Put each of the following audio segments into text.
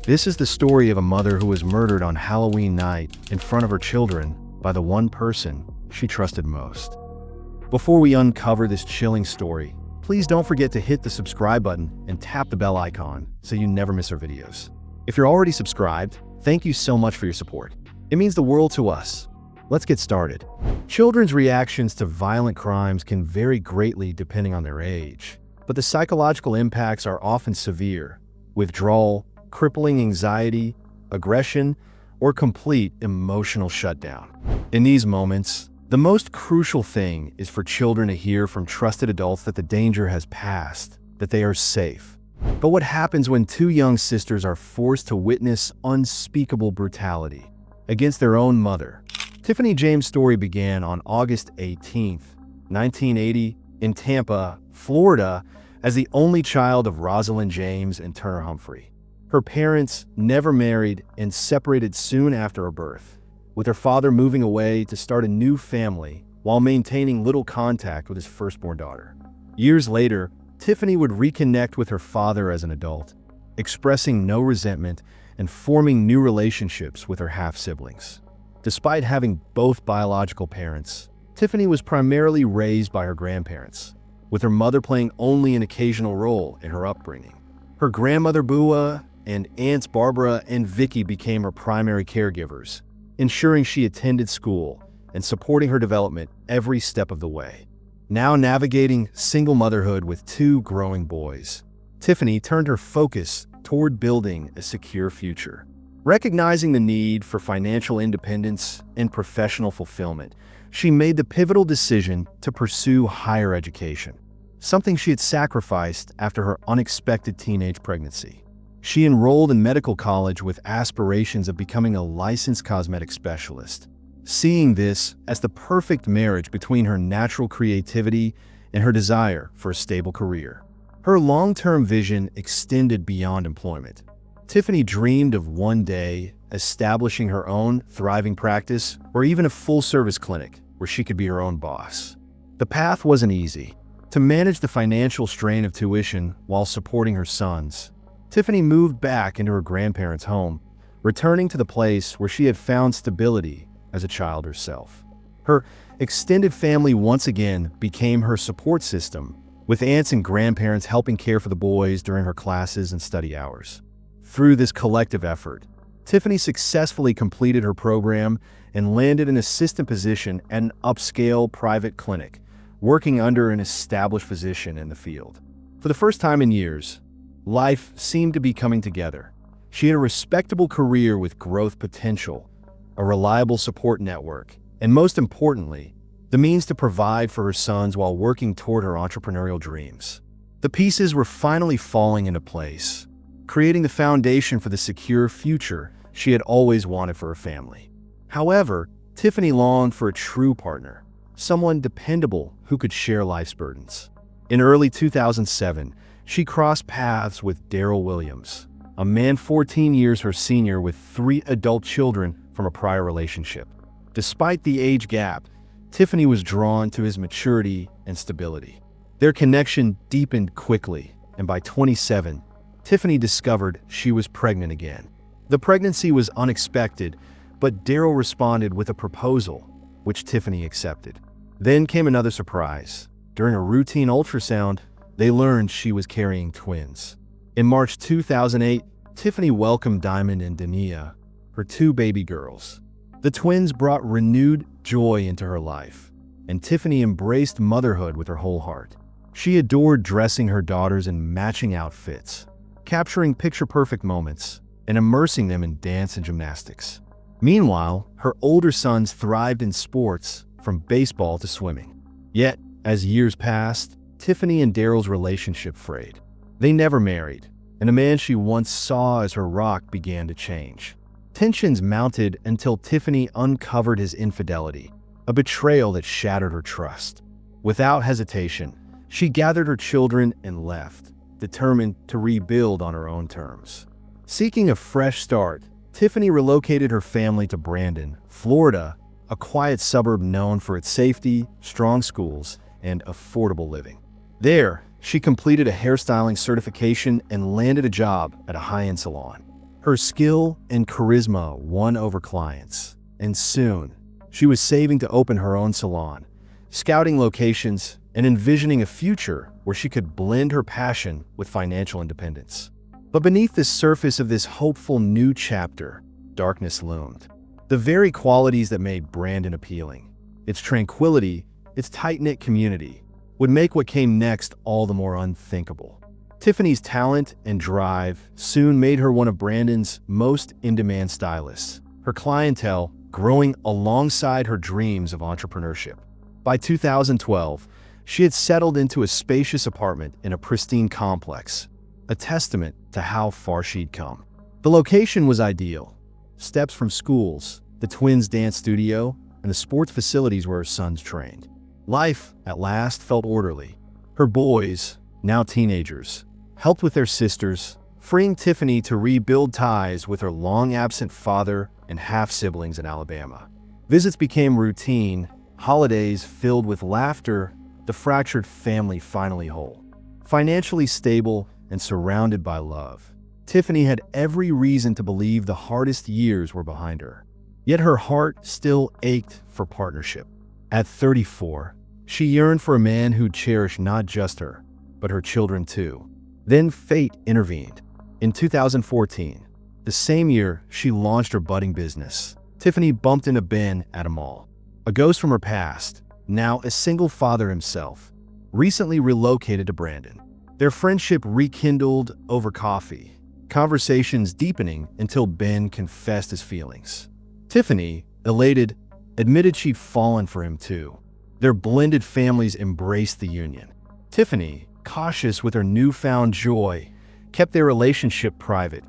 This is the story of a mother who was murdered on Halloween night in front of her children by the one person she trusted most. Before we uncover this chilling story, please don't forget to hit the subscribe button and tap the bell icon so you never miss our videos. If you're already subscribed, thank you so much for your support. It means the world to us. Let's get started. Children's reactions to violent crimes can vary greatly depending on their age, but the psychological impacts are often severe: withdrawal, crippling anxiety, aggression, or complete emotional shutdown. In these moments, the most crucial thing is for children to hear from trusted adults that the danger has passed, that they are safe. But what happens when two young sisters are forced to witness unspeakable brutality against their own mother? Tiffany James' story began on August 18, 1980, in Tampa, Florida, as the only child of Rosalind James and Turner Humphrey. Her parents never married and separated soon after her birth, with her father moving away to start a new family while maintaining little contact with his firstborn daughter. Years later, Tiffany would reconnect with her father as an adult, expressing no resentment and forming new relationships with her half-siblings. Despite having both biological parents, Tiffany was primarily raised by her grandparents, with her mother playing only an occasional role in her upbringing. Her grandmother Bua and aunts Barbara and Vicky became her primary caregivers, ensuring she attended school and supporting her development every step of the way. Now navigating single motherhood with two growing boys, Tiffany turned her focus toward building a secure future. Recognizing the need for financial independence and professional fulfillment, she made the pivotal decision to pursue higher education, something she had sacrificed after her unexpected teenage pregnancy. She enrolled in medical college with aspirations of becoming a licensed cosmetic specialist, seeing this as the perfect marriage between her natural creativity and her desire for a stable career. Her long-term vision extended beyond employment. Tiffany dreamed of one day establishing her own thriving practice or even a full-service clinic where she could be her own boss. The path wasn't easy. To manage the financial strain of tuition while supporting her sons, Tiffany moved back into her grandparents' home, returning to the place where she had found stability as a child herself. Her extended family once again became her support system, with aunts and grandparents helping care for the boys during her classes and study hours. Through this collective effort, Tiffany successfully completed her program and landed an assistant position at an upscale private clinic, working under an established physician in the field. For the first time in years, life seemed to be coming together. She had a respectable career with growth potential, a reliable support network, and most importantly, the means to provide for her sons while working toward her entrepreneurial dreams. The pieces were finally falling into place, creating the foundation for the secure future she had always wanted for her family. However, Tiffany longed for a true partner, someone dependable who could share life's burdens. In early 2007, she crossed paths with Daryl Williams, a man 14 years her senior with 3 adult children from a prior relationship. Despite the age gap, Tiffany was drawn to his maturity and stability. Their connection deepened quickly, and by 27, Tiffany discovered she was pregnant again. The pregnancy was unexpected, but Daryl responded with a proposal, which Tiffany accepted. Then came another surprise. During a routine ultrasound, they learned she was carrying twins. In March 2008, Tiffany welcomed Diamond and Dania, her 2 baby girls. The twins brought renewed joy into her life, and Tiffany embraced motherhood with her whole heart. She adored dressing her daughters in matching outfits, capturing picture-perfect moments, and immersing them in dance and gymnastics. Meanwhile, her older sons thrived in sports, from baseball to swimming. Yet, as years passed, Tiffany and Daryl's relationship frayed. They never married, and a man she once saw as her rock began to change. Tensions mounted until Tiffany uncovered his infidelity, a betrayal that shattered her trust. Without hesitation, she gathered her children and left, determined to rebuild on her own terms. Seeking a fresh start, Tiffany relocated her family to Brandon, Florida, a quiet suburb known for its safety, strong schools, and affordable living. There, she completed a hairstyling certification and landed a job at a high-end salon. Her skill and charisma won over clients, and soon, she was saving to open her own salon, scouting locations, and envisioning a future where she could blend her passion with financial independence. But beneath the surface of this hopeful new chapter, darkness loomed. The very qualities that made Brandon appealing, its tranquility, its tight-knit community, would make what came next all the more unthinkable. Tiffany's talent and drive soon made her one of Brandon's most in-demand stylists, her clientele growing alongside her dreams of entrepreneurship. By 2012, she had settled into a spacious apartment in a pristine complex, a testament to how far she'd come. The location was ideal. Steps from schools, the twins' dance studio, and the sports facilities where her sons trained. Life, at last, felt orderly. Her boys, now teenagers, helped with their sisters, freeing Tiffany to rebuild ties with her long-absent father and half-siblings in Alabama. Visits became routine, holidays filled with laughter, the fractured family finally whole. Financially stable and surrounded by love, Tiffany had every reason to believe the hardest years were behind her. Yet her heart still ached for partnership. At 34, she yearned for a man who'd cherish not just her, but her children too. Then fate intervened. In 2014, the same year she launched her budding business, Tiffany bumped into Ben at a mall. A ghost from her past, now a single father himself, recently relocated to Brandon. Their friendship rekindled over coffee, conversations deepening until Ben confessed his feelings. Tiffany, elated, admitted she'd fallen for him too. Their blended families embraced the union. Tiffany, cautious with her newfound joy, kept their relationship private.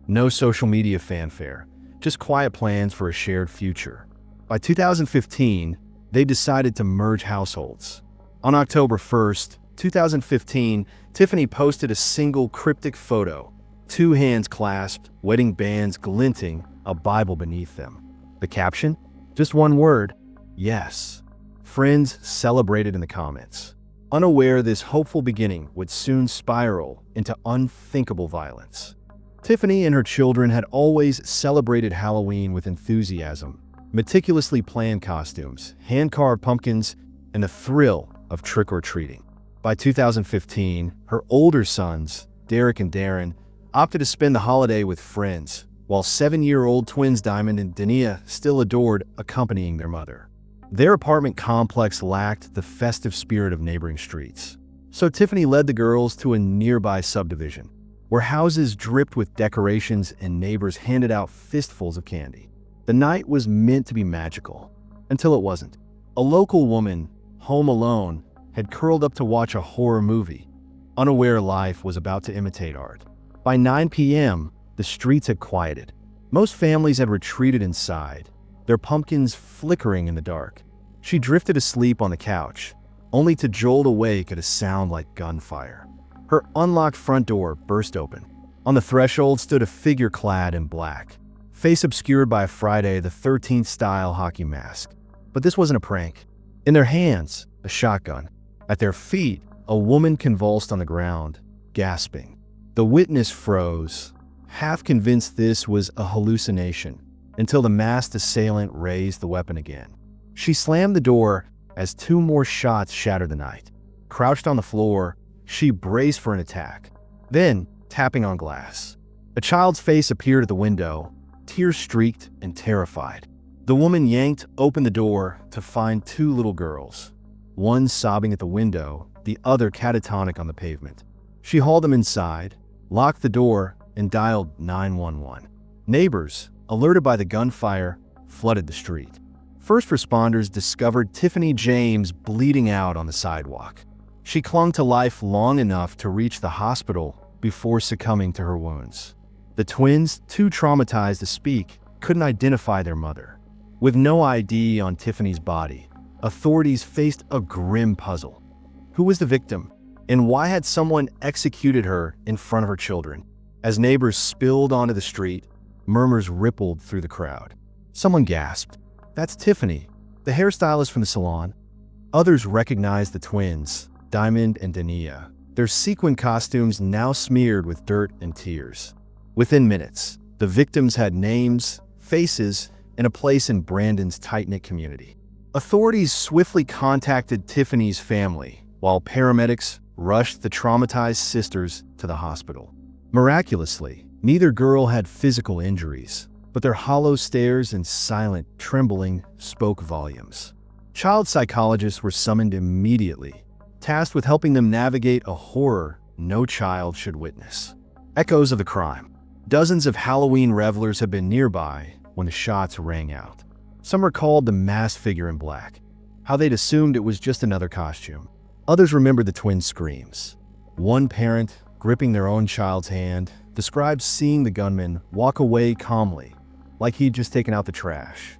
No social media fanfare, just quiet plans for a shared future. By 2015, they decided to merge households. On October 1st, 2015, Tiffany posted a single cryptic photo, two hands clasped, wedding bands glinting, a Bible beneath them. The caption? Just one word: yes. Friends celebrated in the comments, unaware this hopeful beginning would soon spiral into unthinkable violence. Tiffany and her children had always celebrated Halloween with enthusiasm, meticulously planned costumes, hand-carved pumpkins, and the thrill of trick-or-treating. By 2015, her older sons, Derek and Darren, opted to spend the holiday with friends, while 7-year-old twins Diamond and Dania still adored accompanying their mother. Their apartment complex lacked the festive spirit of neighboring streets, so Tiffany led the girls to a nearby subdivision, where houses dripped with decorations and neighbors handed out fistfuls of candy. The night was meant to be magical, until it wasn't. A local woman, home alone, had curled up to watch a horror movie, unaware life was about to imitate art. By 9 p.m., the streets had quieted. Most families had retreated inside, their pumpkins flickering in the dark. She drifted asleep on the couch, only to jolt awake at a sound like gunfire. Her unlocked front door burst open. On the threshold stood a figure clad in black, face obscured by a Friday the 13th style hockey mask. But this wasn't a prank. In their hands, a shotgun. At their feet, a woman convulsed on the ground, gasping. The witness froze, half convinced this was a hallucination, until the masked assailant raised the weapon again. She slammed the door as two more shots shattered the night. Crouched on the floor, she braced for an attack. Then, tapping on glass, a child's face appeared at the window, tear-streaked and terrified. The woman yanked open the door to find two little girls, one sobbing at the window, the other catatonic on the pavement. She hauled them inside, locked the door, and dialed 911. Neighbors, alerted by the gunfire, flooded the street. First responders discovered Tiffany James bleeding out on the sidewalk. She clung to life long enough to reach the hospital before succumbing to her wounds. The twins, too traumatized to speak, couldn't identify their mother. With no ID on Tiffany's body, authorities faced a grim puzzle. Who was the victim, and why had someone executed her in front of her children? As neighbors spilled onto the street, murmurs rippled through the crowd. Someone gasped, "That's Tiffany, the hairstylist from the salon." Others recognized the twins, Diamond and Dania, their sequin costumes now smeared with dirt and tears. Within minutes, The victims had names, faces, and a place in Brandon's tight-knit community. Authorities swiftly contacted Tiffany's family, while paramedics rushed the traumatized sisters to the hospital. Miraculously, neither girl had physical injuries, but their hollow stares and silent trembling spoke volumes. Child psychologists were summoned immediately, tasked with helping them navigate a horror no child should witness. Echoes of the crime. Dozens of Halloween revelers had been nearby when the shots rang out. Some recalled the masked figure in black, how they'd assumed it was just another costume. Others remembered the twin screams. One parent, gripping their own child's hand, described seeing the gunman walk away calmly, like he'd just taken out the trash.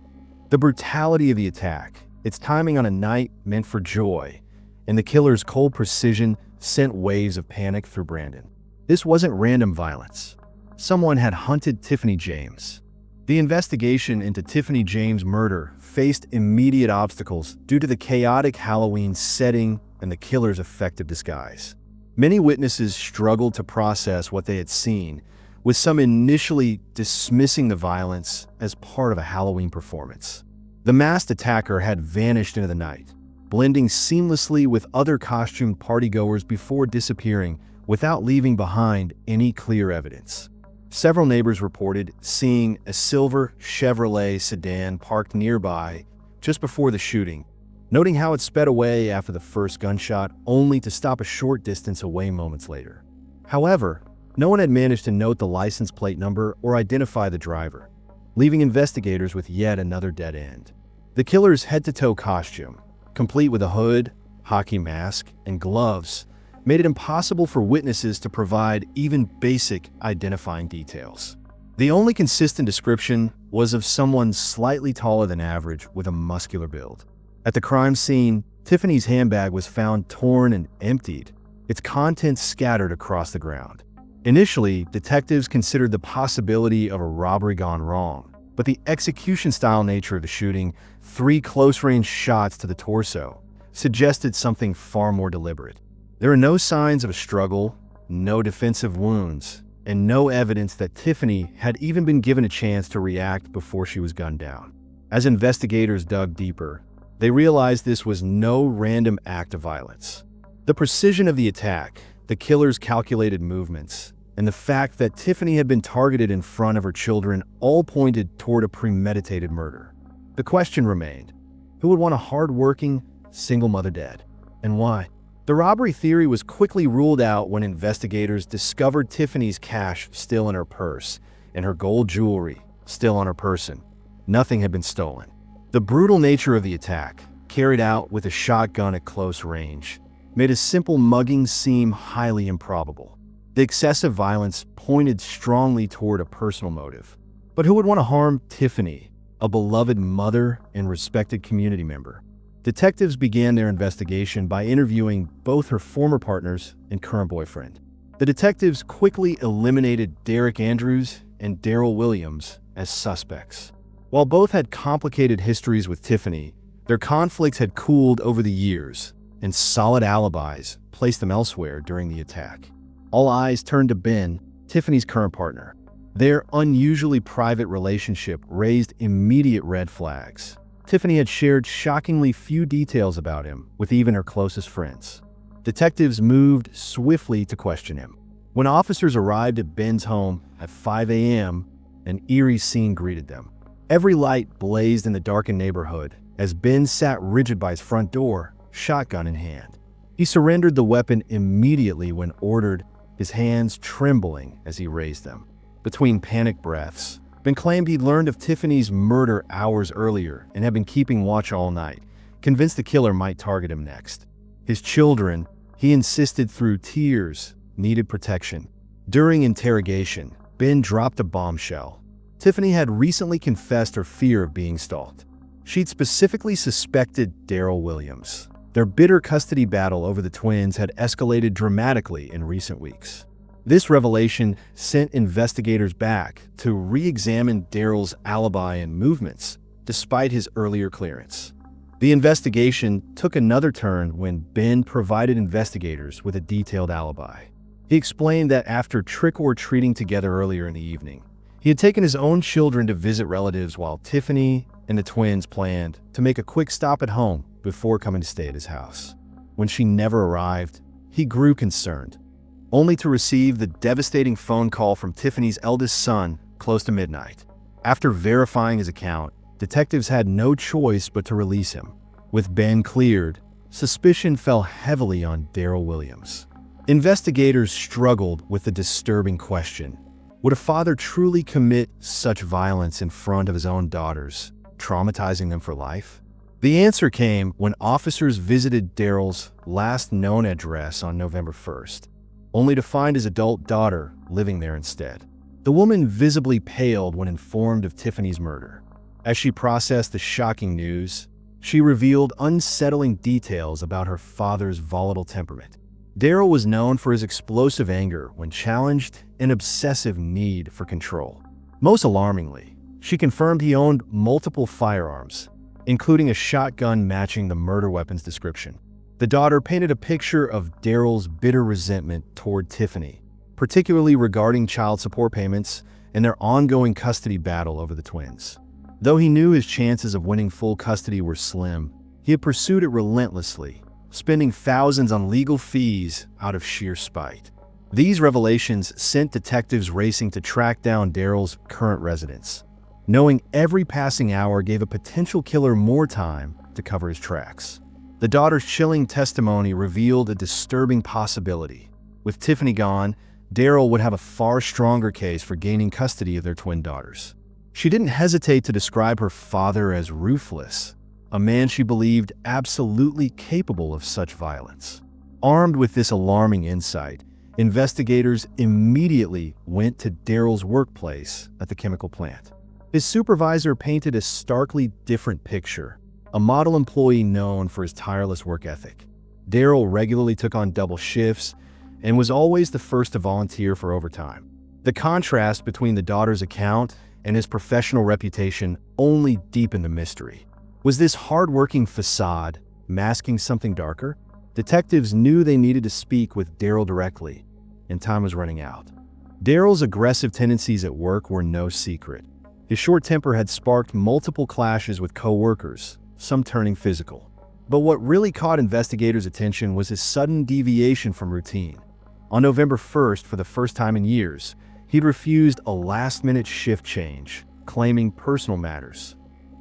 The brutality of the attack, its timing on a night meant for joy, and the killer's cold precision sent waves of panic through Brandon. This wasn't random violence. Someone had hunted Tiffany James. The investigation into Tiffany James' murder faced immediate obstacles due to the chaotic Halloween setting and the killer's effective disguise. Many witnesses struggled to process what they had seen, with some initially dismissing the violence as part of a Halloween performance. The masked attacker had vanished into the night, blending seamlessly with other costumed partygoers before disappearing without leaving behind any clear evidence. Several neighbors reported seeing a silver Chevrolet sedan parked nearby just before the shooting, noting how it sped away after the first gunshot only to stop a short distance away moments later. However, no one had managed to note the license plate number or identify the driver, leaving investigators with yet another dead end. The killer's head-to-toe costume, complete with a hood, hockey mask, and gloves, made it impossible for witnesses to provide even basic identifying details. The only consistent description was of someone slightly taller than average with a muscular build. At the crime scene, Tiffany's handbag was found torn and emptied, its contents scattered across the ground. Initially, detectives considered the possibility of a robbery gone wrong, but the execution-style nature of the shooting, 3 close-range shots to the torso, suggested something far more deliberate. There are no signs of a struggle, no defensive wounds, and no evidence that Tiffany had even been given a chance to react before she was gunned down. As investigators dug deeper, they realized this was no random act of violence. The precision of the attack, the killer's calculated movements, and the fact that Tiffany had been targeted in front of her children all pointed toward a premeditated murder. The question remained, who would want a hard-working, single mother dead, and why? The robbery theory was quickly ruled out when investigators discovered Tiffany's cash still in her purse and her gold jewelry still on her person. Nothing had been stolen. The brutal nature of the attack, carried out with a shotgun at close range, made a simple mugging seem highly improbable. The excessive violence pointed strongly toward a personal motive. But who would want to harm Tiffany, a beloved mother and respected community member? Detectives began their investigation by interviewing both her former partners and current boyfriend. The detectives quickly eliminated Derek Andrews and Daryl Williams as suspects. While both had complicated histories with Tiffany, their conflicts had cooled over the years, and solid alibis placed them elsewhere during the attack. All eyes turned to Ben, Tiffany's current partner. Their unusually private relationship raised immediate red flags. Tiffany had shared shockingly few details about him with even her closest friends. Detectives moved swiftly to question him. When officers arrived at Ben's home at 5 a.m., an eerie scene greeted them. Every light blazed in the darkened neighborhood as Ben sat rigid by his front door, shotgun in hand. He surrendered the weapon immediately when ordered, his hands trembling as he raised them. Between panic breaths, Ben claimed he'd learned of Tiffany's murder hours earlier and had been keeping watch all night, convinced the killer might target him next. His children, he insisted through tears, needed protection. During interrogation, Ben dropped a bombshell. Tiffany had recently confessed her fear of being stalked. She'd specifically suspected Daryl Williams. Their bitter custody battle over the twins had escalated dramatically in recent weeks. This revelation sent investigators back to re-examine Daryl's alibi and movements, despite his earlier clearance. The investigation took another turn when Ben provided investigators with a detailed alibi. He explained that after trick-or-treating together earlier in the evening, He had taken his own children to visit relatives while Tiffany and the twins planned to make a quick stop at home before coming to stay at his house. When she never arrived, he grew concerned, only to receive the devastating phone call from Tiffany's eldest son close to midnight. After verifying his account, detectives had no choice but to release him. With Ben cleared, suspicion fell heavily on Daryl Williams. Investigators struggled with the disturbing question: would a father truly commit such violence in front of his own daughters, traumatizing them for life? The answer came when officers visited Daryl's last known address on November 1st, only to find his adult daughter living there instead. The woman visibly paled when informed of Tiffany's murder. As she processed the shocking news, she revealed unsettling details about her father's volatile temperament. Daryl was known for his explosive anger when challenged and obsessive need for control. Most alarmingly, she confirmed he owned multiple firearms, including a shotgun matching the murder weapon's description. The daughter painted a picture of Daryl's bitter resentment toward Tiffany, particularly regarding child support payments and their ongoing custody battle over the twins. Though he knew his chances of winning full custody were slim, he had pursued it relentlessly, spending thousands on legal fees out of sheer spite. These revelations sent detectives racing to track down Daryl's current residence. Knowing every passing hour gave a potential killer more time to cover his tracks. The daughter's chilling testimony revealed a disturbing possibility. With Tiffany gone, Daryl would have a far stronger case for gaining custody of their twin daughters. She didn't hesitate to describe her father as ruthless, a man she believed absolutely capable of such violence. Armed with this alarming insight, investigators immediately went to Daryl's workplace at the chemical plant. His supervisor painted a starkly different picture, a model employee known for his tireless work ethic. Daryl regularly took on double shifts and was always the first to volunteer for overtime. The contrast between the daughter's account and his professional reputation only deepened the mystery. Was this hard-working facade masking something darker? Detectives knew they needed to speak with Daryl directly, and time was running out. Daryl's aggressive tendencies at work were no secret. His short temper had sparked multiple clashes with co-workers, some turning physical. But what really caught investigators' attention was his sudden deviation from routine. On November 1st, for the first time in years, he'd refused a last-minute shift change, claiming personal matters.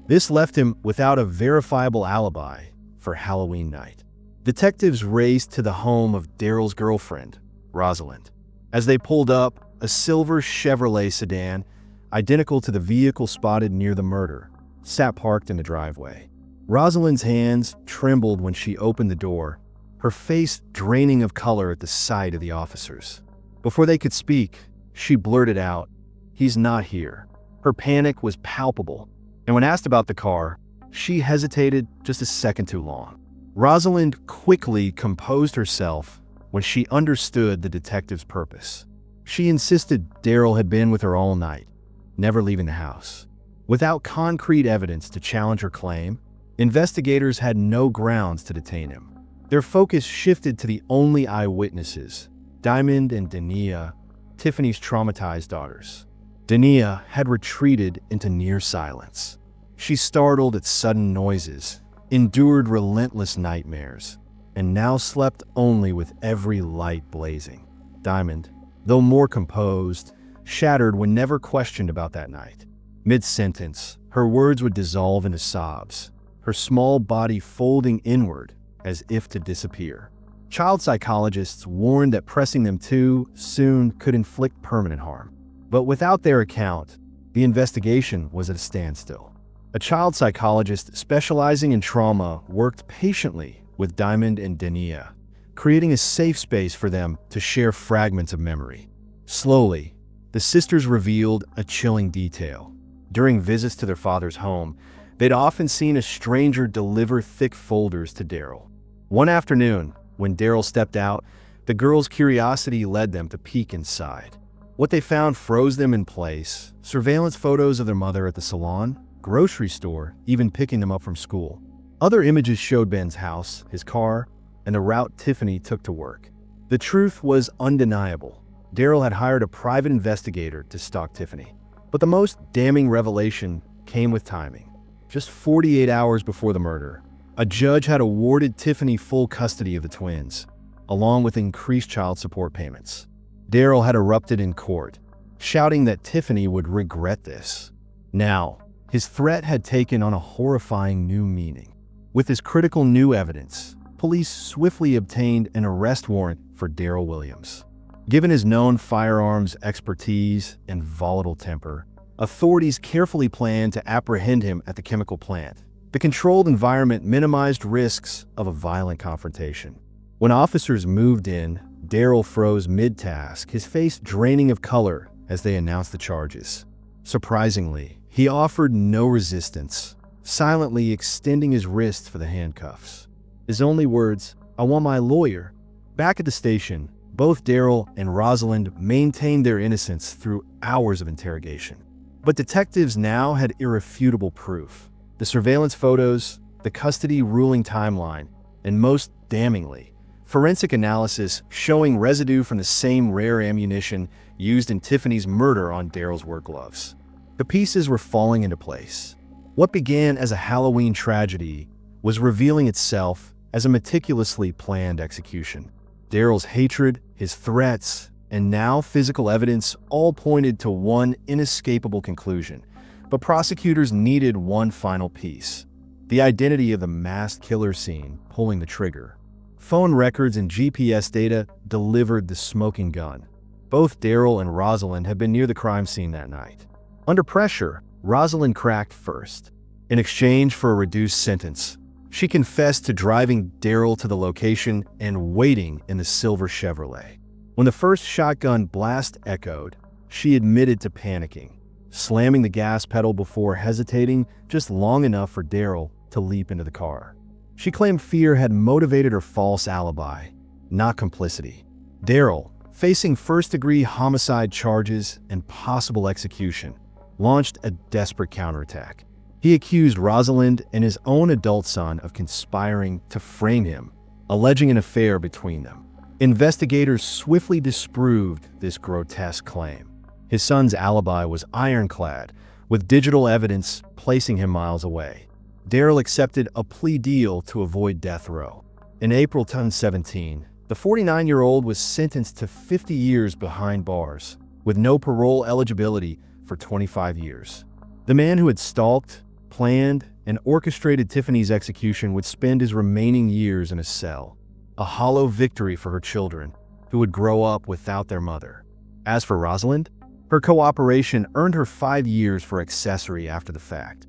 This left him without a verifiable alibi for Halloween night. Detectives raced to the home of Daryl's girlfriend, Rosalind. As they pulled up, a silver Chevrolet sedan, identical to the vehicle spotted near the murder, sat parked in the driveway. Rosalind's hands trembled when she opened the door, her face draining of color at the sight of the officers. Before they could speak, she blurted out, "He's not here." Her panic was palpable, and when asked about the car, she hesitated just a second too long. Rosalind quickly composed herself when she understood the detective's purpose. She insisted Daryl had been with her all night, never leaving the house. Without concrete evidence to challenge her claim, investigators had no grounds to detain him. Their focus shifted to the only eyewitnesses, Diamond and Dania, Tiffany's traumatized daughters. Dania had retreated into near silence. She startled at sudden noises, endured relentless nightmares, and now slept only with every light blazing. Diamond, though more composed, shattered when never questioned about that night. Mid-sentence, her words would dissolve into sobs, her small body folding inward as if to disappear. Child psychologists warned that pressing them too soon could inflict permanent harm. But without their account, the investigation was at a standstill. A child psychologist specializing in trauma worked patiently with Diamond and Dania, creating a safe space for them to share fragments of memory. Slowly, the sisters revealed a chilling detail. During visits to their father's home, they'd often seen a stranger deliver thick folders to Daryl. One afternoon, when Daryl stepped out, the girls' curiosity led them to peek inside. What they found froze them in place: surveillance photos of their mother at the salon, grocery store, even picking them up from school. Other images showed Ben's house, his car, and the route Tiffany took to work. The truth was undeniable. Daryl had hired a private investigator to stalk Tiffany. But the most damning revelation came with timing. Just 48 hours before the murder, a judge had awarded Tiffany full custody of the twins, along with increased child support payments. Daryl had erupted in court, shouting that Tiffany would regret this. Now, his threat had taken on a horrifying new meaning. With this critical new evidence, police swiftly obtained an arrest warrant for Daryl Williams. Given his known firearms expertise and volatile temper, authorities carefully planned to apprehend him at the chemical plant. The controlled environment minimized risks of a violent confrontation. When officers moved in, Daryl froze mid-task, his face draining of color as they announced the charges. Surprisingly, he offered no resistance, silently extending his wrist for the handcuffs. His only words, "I want my lawyer." Back at the station, both Daryl and Rosalind maintained their innocence through hours of interrogation. But detectives now had irrefutable proof. The surveillance photos, the custody ruling timeline, and most damningly, forensic analysis showing residue from the same rare ammunition used in Tiffany's murder on Daryl's work gloves. The pieces were falling into place. What began as a Halloween tragedy was revealing itself as a meticulously planned execution. Daryl's hatred, his threats, and now physical evidence all pointed to one inescapable conclusion. But prosecutors needed one final piece: the identity of the masked killer seen pulling the trigger. Phone records and GPS data delivered the smoking gun. Both Daryl and Rosalind had been near the crime scene that night. Under pressure, Rosalind cracked first. In exchange for a reduced sentence, she confessed to driving Daryl to the location and waiting in the silver Chevrolet. When the first shotgun blast echoed, she admitted to panicking, slamming the gas pedal before hesitating just long enough for Daryl to leap into the car. She claimed fear had motivated her false alibi, not complicity. Daryl, facing first-degree homicide charges and possible execution, launched a desperate counterattack. He accused Rosalind and his own adult son of conspiring to frame him, alleging an affair between them. Investigators swiftly disproved this grotesque claim. His son's alibi was ironclad, with digital evidence placing him miles away. Daryl accepted a plea deal to avoid death row. In April 2017, the 49-year-old was sentenced to 50 years behind bars, with no parole eligibility for 25 years. The man who had stalked, planned, and orchestrated Tiffany's execution would spend his remaining years in a cell, a hollow victory for her children, who would grow up without their mother. As for Rosalind, her cooperation earned her 5 years for accessory after the fact,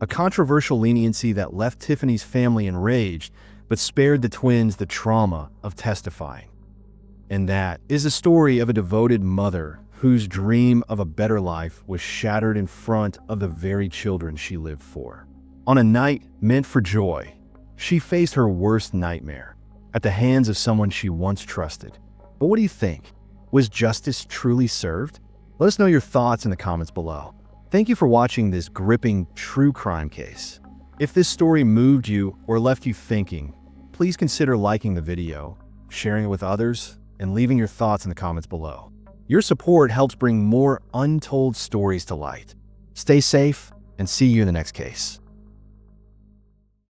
a controversial leniency that left Tiffany's family enraged but spared the twins the trauma of testifying. And that is the story of a devoted mother whose dream of a better life was shattered in front of the very children she lived for. On a night meant for joy, she faced her worst nightmare at the hands of someone she once trusted. But what do you think? Was justice truly served? Let us know your thoughts in the comments below. Thank you for watching this gripping true crime case. If this story moved you or left you thinking, please consider liking the video, sharing it with others, and leaving your thoughts in the comments below. Your support helps bring more untold stories to light. Stay safe, and see you in the next case.